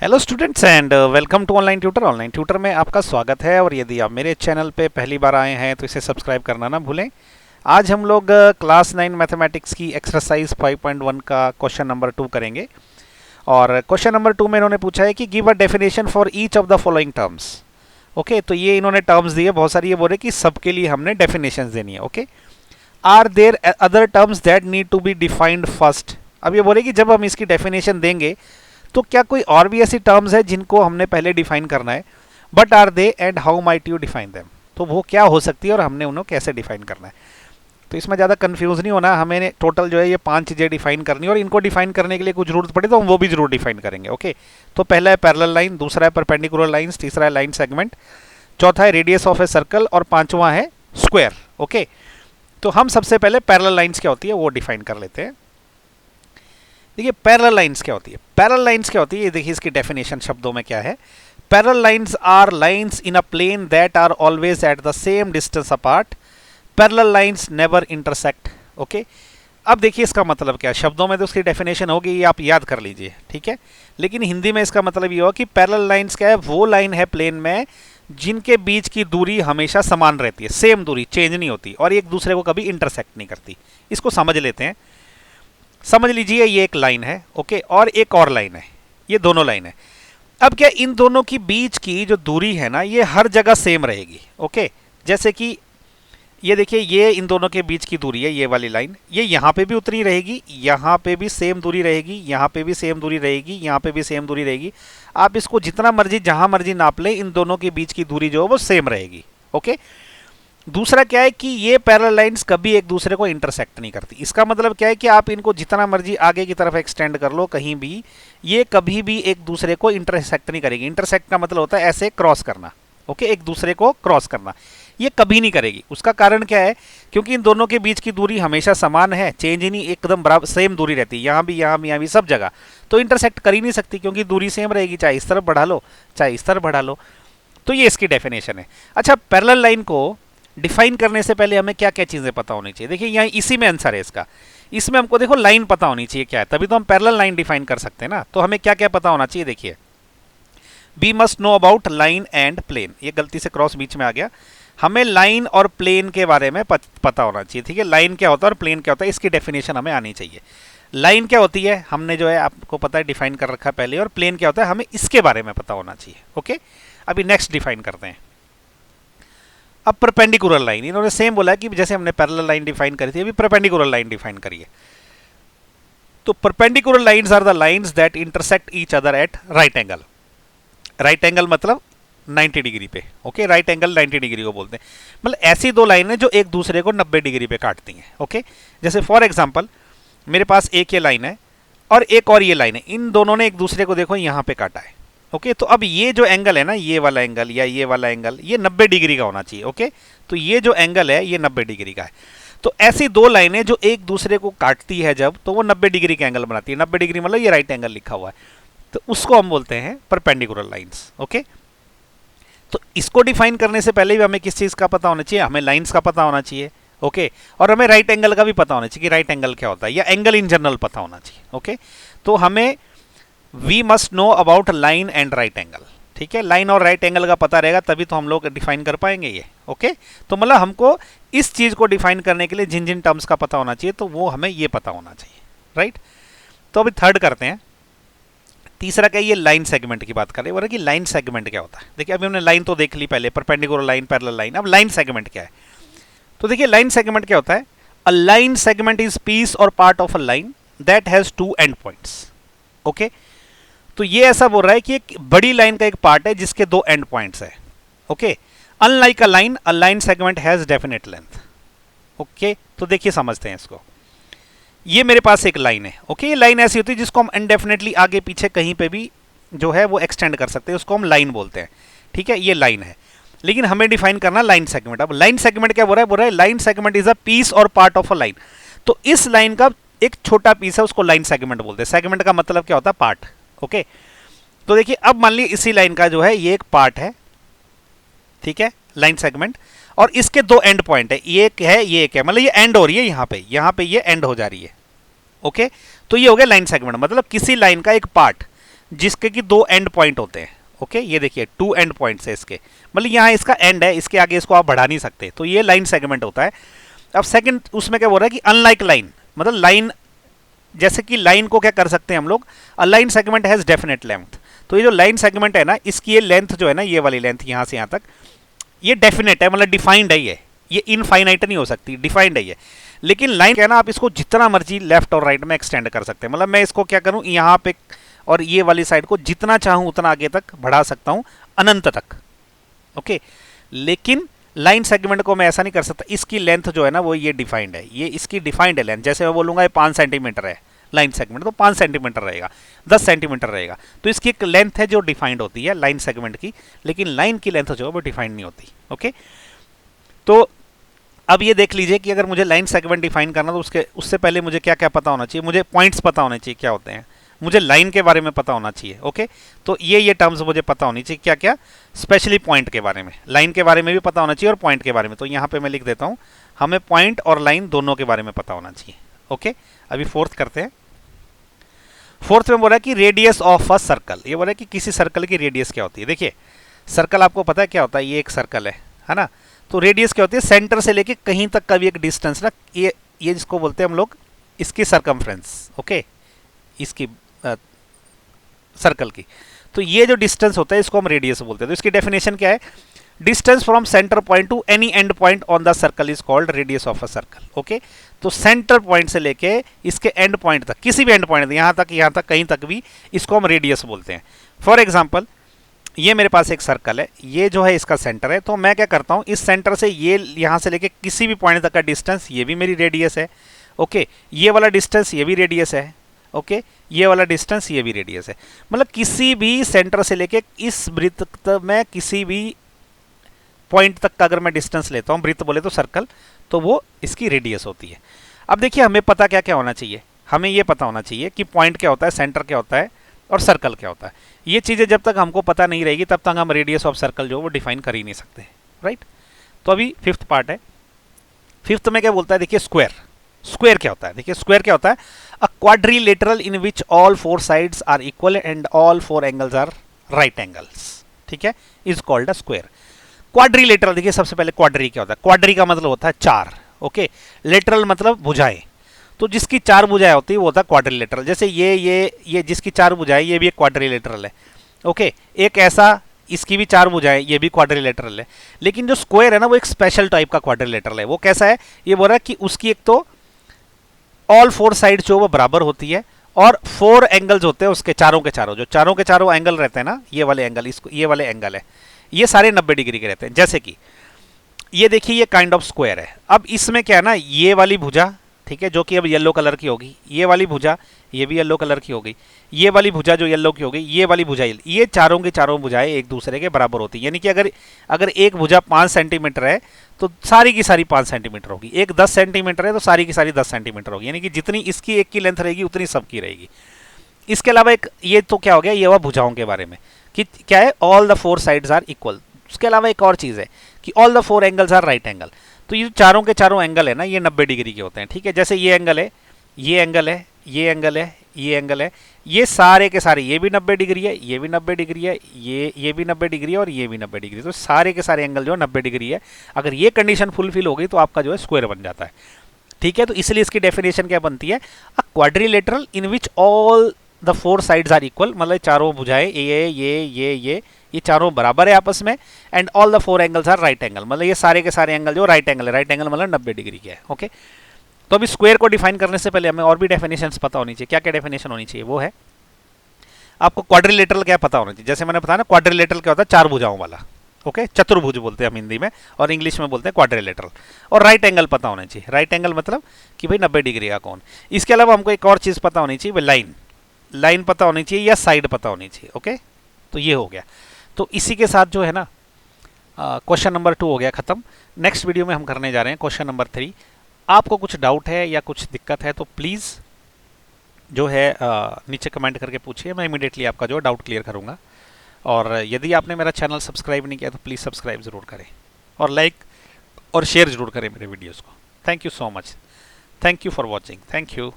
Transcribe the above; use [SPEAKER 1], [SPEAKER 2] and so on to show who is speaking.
[SPEAKER 1] Hello students and welcome to online tutor. Online tutor में आपका स्वागत है और यदि आप मेरे चैनल पे पहली बार आए हैं तो इसे सब्सक्राइब करना ना भूलें। आज हम लोग क्लास 9 मैथमेटिक्स की एक्सरसाइज 5.1 का क्वेश्चन नंबर 2 करेंगे। और क्वेश्चन नंबर 2 में इन्होंने पूछा है कि give a definition for each of the following terms. Okay, तो ये इन्होंने टर्म्स दिए बहुत सारी, ये बोल रहे कि सबके लिए हमने डेफिनेशन देनी है। Okay, are there other terms that need to be defined first. अब ये बोले कि जब हम इसकी डेफिनेशन देंगे तो क्या कोई और भी ऐसी टर्म्स है जिनको हमने पहले डिफाइन करना है, but are they and how might you define them. तो वो क्या हो सकती है और हमने उन्हें कैसे डिफाइन करना है। तो इसमें ज़्यादा कंफ्यूज नहीं होना, हमें टोटल जो है ये 5 चीज़ें डिफाइन करनी है और इनको डिफाइन करने के लिए कुछ जरूरत पड़े तो हम वो भी जरूर डिफाइन करेंगे। ओके, तो पहला है पैरेलल लाइन, दूसरा है परपेंडिकुलर लाइंस, तीसरा है लाइन सेगमेंट, चौथा है रेडियस ऑफ ए सर्कल और पांचवा है स्क्वायर। ओके, तो हम सबसे पहले पैरेलल लाइंस क्या होती है वो डिफाइन कर लेते हैं। देखिए पैरेलल लाइंस क्या होती है। पैरेलल लाइंस क्या होती है, ये देखिए इसकी डेफिनेशन शब्दों में क्या है। Parallel lines are lines in a plane that are always at the same distance apart. Parallel lines never intersect. Okay, अब देखिए इसका मतलब क्या है। शब्दों में तो उसकी डेफिनेशन होगी, ये आप याद कर लीजिए, ठीक है। लेकिन हिंदी में इसका मतलब ये होगा कि पैरेलल लाइंस क्या है, वो लाइन है प्लेन में जिनके बीच की दूरी हमेशा समान रहती है, सेम दूरी, चेंज नहीं होती और एक दूसरे को कभी इंटरसेक्ट नहीं करती। इसको समझ लेते हैं। समझ लीजिए ये एक लाइन है, ओके, और एक और लाइन है, ये दोनों लाइन है। अब क्या इन दोनों की बीच की जो दूरी है ना, ये हर जगह सेम रहेगी। ओके, जैसे कि ये देखिए, ये इन दोनों के बीच की दूरी है, ये वाली लाइन, ये यहाँ पे भी उतनी रहेगी, यहाँ पे भी सेम दूरी रहेगी, यहाँ पे भी सेम दूरी रहेगी, यहाँ पे भी सेम दूरी रहेगी। आप इसको जितना मर्जी जहां मर्जी नाप लें, इन दोनों के बीच की दूरी जो है वो सेम रहेगी। ओके, दूसरा क्या है कि ये पैरेलल लाइंस कभी एक दूसरे को इंटरसेक्ट नहीं करती। इसका मतलब क्या है कि आप इनको जितना मर्जी आगे की तरफ एक्सटेंड कर लो कहीं भी, ये कभी भी एक दूसरे को इंटरसेक्ट नहीं करेगी। इंटरसेक्ट का मतलब होता है ऐसे क्रॉस करना। ओके, एक दूसरे को क्रॉस करना, ये कभी नहीं करेगी। उसका कारण क्या है, क्योंकि इन दोनों के बीच की दूरी हमेशा समान है, चेंज ही नहीं, एकदम बराबर सेम दूरी रहती है, यहाँ भी यहाँ भी यहाँ भी सब जगह। तो इंटरसेक्ट कर ही नहीं सकती क्योंकि दूरी सेम रहेगी, चाहे इस तरफ बढ़ा लो चाहे इस तरफ बढ़ा लो। तो ये इसकी डेफिनेशन है। अच्छा, पैरेलल लाइन को डिफाइन करने से पहले हमें क्या क्या चीजें पता होनी चाहिए। देखिए यहाँ इसी में आंसर है इसका। इसमें हमको देखो लाइन पता होनी चाहिए क्या है, तभी तो हम पैरेलल लाइन डिफाइन कर सकते हैं ना। तो हमें क्या क्या पता होना चाहिए, देखिए we must know about line and plane. ये गलती से क्रॉस बीच में आ गया। हमें लाइन और प्लेन के बारे में पता होना चाहिए, ठीक है। लाइन क्या होता है और प्लेन क्या होता है, इसकी डेफिनेशन हमें आनी चाहिए। लाइन क्या होती है हमने जो है आपको पता है डिफाइन कर रखा है पहले, और प्लेन क्या होता है हमें इसके बारे में पता होना चाहिए। ओके, अभी नेक्स्ट डिफाइन करते हैं। अब परपेंडिकुलर लाइन, इन्होंने सेम बोला है कि जैसे हमने पैरेलल लाइन डिफाइन करी थी, अभी परपेंडिकुलर लाइन डिफाइन करिए। तो perpendicular lines are the lines that intersect each other at right angle. Right angle मतलब 90 डिग्री पे। ओके, राइट एंगल 90 डिग्री को बोलते हैं। मतलब ऐसी दो लाइनें जो एक दूसरे को 90 डिग्री पे काटती हैं। ओके, जैसे फॉर एग्जांपल मेरे पास एक ये लाइन है और एक और ये लाइन है, इन दोनों ने एक दूसरे को देखो यहाँ पे काटा है। ओके, तो अब ये जो एंगल है ना, ये वाला एंगल या ये वाला एंगल, ये 90 डिग्री का होना चाहिए। ओके, तो ये जो एंगल है ये 90 डिग्री का है। तो ऐसी दो लाइनें जो एक दूसरे को काटती है जब, तो वो 90 डिग्री का एंगल बनाती है। 90 डिग्री मतलब ये राइट एंगल लिखा हुआ है, तो उसको हम बोलते हैं परपेंडिकुलर लाइंस। ओके, तो इसको डिफाइन करने से पहले भी हमें किस चीज का पता होना चाहिए, हमें लाइंस का पता होना चाहिए। ओके, और हमें राइट एंगल का भी पता होना चाहिए कि राइट एंगल क्या होता है, या एंगल इन जनरल पता होना चाहिए। ओके, तो हमें we must know about line and right angle, ठीक है। लाइन और राइट एंगल का पता रहेगा तभी तो हम लोग डिफाइन कर पाएंगे ये। ओके, तो मतलब हमको इस चीज को डिफाइन करने के लिए जिन जिन टर्म्स का पता होना चाहिए, तो वो हमें ये पता होना चाहिए, राइट। तो अभी थर्ड करते हैं। तीसरा क्या, ये लाइन सेगमेंट की बात कर रहे हैं कि लाइन सेगमेंट क्या होता है। देखिए अभी हमने लाइन तो देख ली पहले, परपेंडिकुलर लाइन, पैरेलल लाइन। अब लाइन सेगमेंट क्या है, तो देखिए लाइन सेगमेंट क्या होता है। A line segment is piece or part of a line that has two end points. Okay, तो ये ऐसा बोल रहा है कि एक बड़ी लाइन का एक पार्ट है जिसके दो एंड पॉइंट्स है। Okay, unlike a line segment has definite length. Okay, तो देखिए समझते हैं इसको। ये मेरे पास एक लाइन है। ओके, ये लाइन ऐसी होती है जिसको हम इनडेफिनेटली आगे पीछे कहीं पे भी जो है वो एक्सटेंड कर सकते हैं, उसको हम लाइन बोलते हैं, ठीक है। ये लाइन है, लेकिन हमें डिफाइन करना लाइन सेगमेंट। अब लाइन सेगमेंट क्या बोल रहा है line segment is a piece or part of a line. तो इस लाइन का एक छोटा पीस है, उसको लाइन सेगमेंट बोलते हैं। सेगमेंट का मतलब क्या होता है, पार्ट। ओके, तो देखिए अब मान लीजिए इसी लाइन का जो है ये एक पार्ट है, ठीक है, लाइन सेगमेंट, और इसके दो एंड पॉइंट है, ये एक है ये एक है, मतलब ये एंड हो रही है यहाँ पे ये एंड हो जा रही है। ओके, तो ये हो गया लाइन सेगमेंट, मतलब किसी लाइन का एक पार्ट जिसके कि दो एंड पॉइंट होते हैं। ओके, ये देखिए टू एंड पॉइंट्स है इसके, मतलब यहाँ इसका एंड है, इसके आगे इसको आप बढ़ा नहीं सकते, तो ये लाइन सेगमेंट होता है। अब सेकंड उसमें क्या बोल रहा है कि अनलाइक लाइन, मतलब लाइन, जैसे कि लाइन को क्या कर सकते हैं हम लोग, अ line segment has definite length. तो ये जो लाइन सेगमेंट है ना, इसकी ये लेंथ जो है ना, ये वाली लेंथ यहाँ से यहाँ तक, ये डेफिनेट है, मतलब डिफाइंड है, ये इनफाइनाइट नहीं हो सकती, डिफाइंड है ये। लेकिन लाइन क्या है ना, आप इसको जितना मर्जी लेफ्ट और राइट में एक्सटेंड कर सकते हैं, मतलब मैं इसको क्या करूँ यहाँ पे और ये वाली साइड को जितना चाहूँ उतना आगे तक बढ़ा सकता हूँ, अनंत तक। ओके, लेकिन लाइन सेगमेंट को मैं ऐसा नहीं कर सकता, इसकी लेंथ जो है ना वो ये डिफाइंड है, ये इसकी डिफाइंड है लेंथ। जैसे मैं बोलूँगा ये 5 सेंटीमीटर है लाइन सेगमेंट, तो 5 सेंटीमीटर रहेगा, 10 सेंटीमीटर रहेगा, तो इसकी एक लेंथ है जो डिफाइंड होती है लाइन सेगमेंट की, लेकिन लाइन की लेंथ जो है वो डिफाइंड नहीं होती। ओके, तो अब ये देख लीजिए कि अगर मुझे लाइन सेगमेंट डिफाइन करना तो उससे पहले मुझे क्या क्या पता होना चाहिए, मुझे पॉइंट्स पता होने चाहिए क्या होते हैं, मुझे लाइन के बारे में पता होना चाहिए। ओके, तो ये टर्म्स मुझे पता होनी चाहिए, क्या क्या, स्पेशली पॉइंट के बारे में, लाइन के बारे में भी पता होना चाहिए और पॉइंट के बारे में। तो यहाँ पे मैं लिख देता हूँ, हमें पॉइंट और लाइन दोनों के बारे में पता होना चाहिए। ओके, अभी फोर्थ करते हैं। फोर्थ में बोला कि रेडियस ऑफ अ सर्कल, ये बोला कि किसी सर्कल की रेडियस क्या होती है। देखिए सर्कल आपको पता है क्या होता है, ये एक सर्कल है ना, तो रेडियस क्या होती है, सेंटर से लेके कहीं तक का भी एक डिस्टेंस ना, ये जिसको बोलते हैं हम लोग इसकी सरकमफ्रेंस। ओके, इसकी सर्कल की, तो ये जो डिस्टेंस होता है इसको हम रेडियस बोलते हैं। तो इसकी डेफिनेशन क्या है, distance from centre point two any and point on the circle is called radius of a circle. Okay, तो सेंटर पॉइंट से लेके इसके एंड पॉइंट तक, किसी भी एंड पॉइंट यहाँ तक कहीं तक भी, इसको हम रेडियस बोलते हैं। फॉर एग्जाम्पल ये मेरे पास एक सर्कल है, ये जो है इसका सेंटर है, तो मैं क्या करता हूँ, इस सेंटर से ये यहाँ से लेके किसी भी पॉइंट तक का डिस्टेंस, ये भी मेरी रेडियस है। ओके, ये वाला डिस्टेंस ये भी रेडियस है। ओके, ये वाला डिस्टेंस ये भी रेडियस है, मतलब किसी भी सेंटर से लेके इस वृत्त तक में किसी भी पॉइंट तक का अगर मैं डिस्टेंस लेता हूँ, वृत्त बोले तो सर्कल, तो वो इसकी रेडियस होती है। अब देखिए हमें पता क्या क्या होना चाहिए, हमें ये पता होना चाहिए कि पॉइंट क्या होता है, सेंटर क्या होता है और सर्कल क्या होता है। ये चीज़ें जब तक हमको पता नहीं रहेगी तब तक हम रेडियस ऑफ सर्कल जो वो डिफाइन कर ही नहीं सकते, राइट। तो अभी फिफ्थ पार्ट है। फिफ्थ में क्या बोलता है, देखिए स्क्वायर। स्क्वायर क्या होता है, देखिए स्क्वायर क्या होता है, a quadrilateral in which all 4 sides are equal and all 4 angles are right angles, ठीक है, is called a square. Quadrilateral, देखिए सबसे पहले क्वाड्री क्या होता है, क्वाड्री का मतलब होता है 4। ओके, लेटरल मतलब भुजाएं, तो जिसकी 4 भुजाएं होती है वो होता है क्वाड्रिलेटरल। जैसे ये जिसकी 4 भुजाएं, ये भी एक क्वाड्रिलेटरल है। ओके, एक ऐसा, इसकी भी 4 भुजाएं, ये भी क्वाड्रिलेटरल है। लेकिन जो स्क्वायर है ना वो एक स्पेशल टाइप का क्वाड्रिलेटरल है। वो कैसा है, ये बोल रहा है कि उसकी एक तो ऑल 4 साइड जो वो बराबर होती है और 4 एंगल्स होते हैं उसके, चारों के चारों, जो चारों के चारों एंगल रहते हैं ना, ये वाले एंगल, इसको ये वाले एंगल है, ये सारे 90 डिग्री के रहते हैं। जैसे कि ये देखिए ये काइंड ऑफ स्क्वायर है। अब इसमें क्या है ना, ये वाली भुजा, ठीक है, जो कि अब येलो कलर की होगी, ये वाली भुजा ये भी येलो कलर की हो गई, ये वाली भुजा जो येलो की हो गई, ये वाली भुजा, ये चारों की चारों भुजाएं एक दूसरे के बराबर होती है। यानी कि अगर एक भुजा 5 सेंटीमीटर है तो सारी की सारी 5 सेंटीमीटर होगी, एक 10 सेंटीमीटर है तो सारी की सारी 10 सेंटीमीटर होगी, यानी कि जितनी इसकी एक की लेंथ रहेगी उतनी सबकी रहेगी। इसके अलावा एक ये तो क्या हो गया, ये हुआ भुजाओं के बारे में कि क्या है, all the 4 sides are equal. उसके अलावा एक और चीज़ है कि all the 4 angles are right angle. तो ये चारों के चारों एंगल है ना, ये 90 डिग्री के होते हैं, ठीक है। जैसे ये एंगल है, ये एंगल है, ये एंगल है, ये एंगल है, ये सारे के सारे, ये भी 90 डिग्री है, ये भी 90 डिग्री है, ये भी 90 डिग्री है और ये भी 90 डिग्री। तो सारे के सारे एंगल जो है 90 डिग्री है। अगर ये कंडीशन फुलफिल हो गई तो आपका जो है स्क्वायर बन जाता है, ठीक है। तो इसलिए इसकी डेफिनेशन क्या बनती है, a quadrilateral in which all the 4 sides are equal, मतलब चारों भुजाएं ये चारों बराबर है आपस में, and all the 4 angles are right angle, मतलब ये सारे के सारे एंगल जो राइट एंगल है, राइट एंगल मतलब 90 डिग्री के है। ओके, तो अभी स्क्वायर को डिफाइन करने से पहले हमें और भी डेफिनेशंस पता होनी चाहिए। क्या क्या डेफिनेशन होनी चाहिए, वो है आपको क्वाड्रिलेटरल क्या पता होना चाहिए। जैसे मैंने बताया ना, क्वाड्रिलेटरल क्या होता है, 4 भुजाओं वाला। ओके, चतुर्भुज बोलते हैं हम हिंदी में, और इंग्लिश में बोलते हैं क्वाड्रिलेटरल। और राइट एंगल पता होना चाहिए, राइट एंगल मतलब कि भाई 90 डिग्री का कौन। इसके अलावा हमको एक और चीज़ पता होनी चाहिए, लाइन पता होनी चाहिए या साइड पता होनी चाहिए। ओके, तो ये हो गया। तो इसी के साथ जो है ना क्वेश्चन नंबर 2 हो गया ख़त्म। नेक्स्ट वीडियो में हम करने जा रहे हैं क्वेश्चन नंबर 3। आपको कुछ डाउट है या कुछ दिक्कत है तो प्लीज़ जो है नीचे कमेंट करके पूछिए, मैं इमीडिएटली आपका जो डाउट क्लियर करूँगा। और यदि आपने मेरा चैनल सब्सक्राइब नहीं किया तो प्लीज़ सब्सक्राइब ज़रूर करें और लाइक और शेयर ज़रूर करें मेरे वीडियोज़ को। Thank you so much, thank you for watching, thank you.